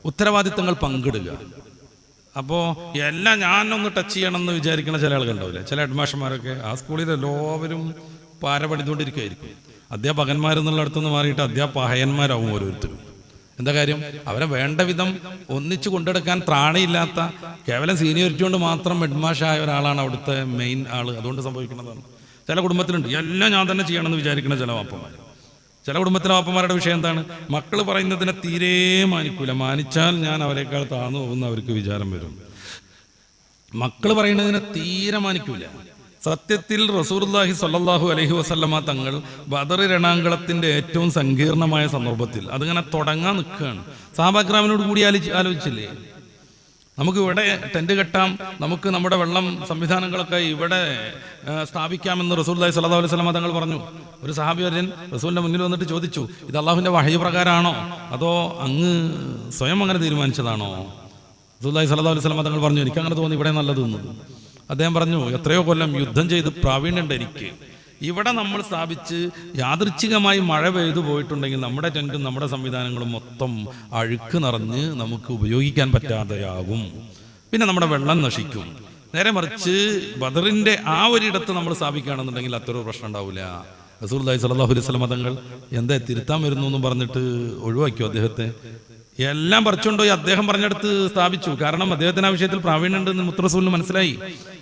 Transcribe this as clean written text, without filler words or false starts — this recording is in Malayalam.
ഉത്തരവാദിത്തങ്ങൾ പങ്കിടുക. അപ്പോൾ എല്ലാം ഞാനൊന്ന് ടച്ച് ചെയ്യണമെന്ന് വിചാരിക്കുന്ന ചില ആളുകളുണ്ടാവില്ലേ, ചില ഹെഡ്മാസ്റ്റർമാരൊക്കെ ആ സ്കൂളിൽ എല്ലാവരും പാര പണിതുകൊണ്ടിരിക്കുകയായിരിക്കും. അധ്യാപകന്മാരെന്നുള്ള അടുത്തുനിന്ന് മാറിയിട്ട് അധ്യാപകന്മാരാവും ഓരോരുത്തരും. എന്താ കാര്യം? അവരെ വേണ്ട വിധം ഒന്നിച്ചു കൊണ്ടെടുക്കാൻ ത്രാണിയില്ലാത്ത, കേവലം സീനിയോറിറ്റി കൊണ്ട് മാത്രം ഹെഡ്മാഷായ ഒരാളാണ് അവിടുത്തെ മെയിൻ ആള്. അതുകൊണ്ട് സംഭവിക്കുന്നതാണ്. ചില കുടുംബത്തിലുണ്ട് എല്ലാം ഞാൻ തന്നെ ചെയ്യണമെന്ന് വിചാരിക്കുന്ന ചില വാപ്പന്മാർ. ചില കുടുംബത്തിലെ വാപ്പന്മാരുടെ വിഷയം എന്താണ്? മക്കൾ പറയുന്നതിനെ തീരെ മാനിക്കൂല. മാനിച്ചാൽ ഞാൻ അവരെക്കാൾ താഴ്ന്നു പോകുന്ന അവർക്ക് വിചാരം വരും. മക്കൾ പറയുന്നതിനെ തീരെ മാനിക്കൂല. സത്യത്തിൽ റസൂലുള്ളാഹി സ്വല്ലല്ലാഹു അലൈഹി വസല്ലമ തങ്ങൾ ബദർ രണാങ്കളത്തിന്റെ ഏറ്റവും സങ്കീർണമായ സന്ദർഭത്തിൽ അതിങ്ങനെ തുടങ്ങാൻ നിൽക്കുകയാണ്. സഹാബാക്രാമിനോട് കൂടി ആലോചിച്ചില്ലേ, നമുക്ക് ഇവിടെ ടെന്റ് കെട്ടാം, നമുക്ക് നമ്മുടെ വെള്ളം സംവിധാനങ്ങളൊക്കെ ഇവിടെ സ്ഥാപിക്കാമെന്ന് റസൂലുള്ളാഹി സ്വല്ലല്ലാഹു അലൈഹി വസല്ലമ തങ്ങൾ പറഞ്ഞു. ഒരു സഹാബി വര്യൻ റസൂലിന്റെ മുന്നിൽ വന്നിട്ട് ചോദിച്ചു, ഇത് അള്ളാഹുവിന്റെ വഹയി പ്രകാരമാണോ അതോ അങ്ങ് സ്വയം അങ്ങനെ തീരുമാനിച്ചതാണോ? റസൂലുള്ളാഹി സ്വല്ലല്ലാഹു അലൈഹി വസല്ലമ തങ്ങൾ പറഞ്ഞു, എനിക്കങ്ങനെ തോന്നി, ഇവിടെ നല്ലതെന്ന്. അദ്ദേഹം പറഞ്ഞു, എത്രയോ കൊല്ലം യുദ്ധം ചെയ്ത് പ്രാവീണ്യുണ്ട് എനിക്ക്. ഇവിടെ നമ്മൾ സ്ഥാപിച്ച് യാദൃച്ഛികമായി മഴ പെയ്തു പോയിട്ടുണ്ടെങ്കിൽ നമ്മുടെ ടെന്റും നമ്മുടെ സംവിധാനങ്ങളും മൊത്തം അഴുക്ക് നിറഞ്ഞ് നമുക്ക് ഉപയോഗിക്കാൻ പറ്റാതെയാകും. പിന്നെ നമ്മുടെ വെള്ളം നശിക്കും. നേരെ മറിച്ച് ബദറിന്റെ ആ ഒരിടത്ത് നമ്മൾ സ്ഥാപിക്കുകയാണെന്നുണ്ടെങ്കിൽ അത്ര പ്രശ്നം ഉണ്ടാവില്ല. റസൂലുള്ളാഹി സ്വല്ലല്ലാഹു അലൈഹി വസല്ലം തങ്ങൾ എന്താ തിരുത്താൻ വരുന്നു എന്ന് പറഞ്ഞിട്ട് ഒഴിവാക്കിയോ അദ്ദേഹത്തെ? എല്ലാം പറിച്ചുകൊണ്ടുപോയി അദ്ദേഹം പറഞ്ഞെടുത്ത് സ്ഥാപിച്ചു. കാരണം അദ്ദേഹത്തിന് ആ വിഷയത്തിൽ പ്രാവീണ്യം ഉണ്ടെന്ന് മുത്ത് റസൂലിന് മനസ്സിലായി.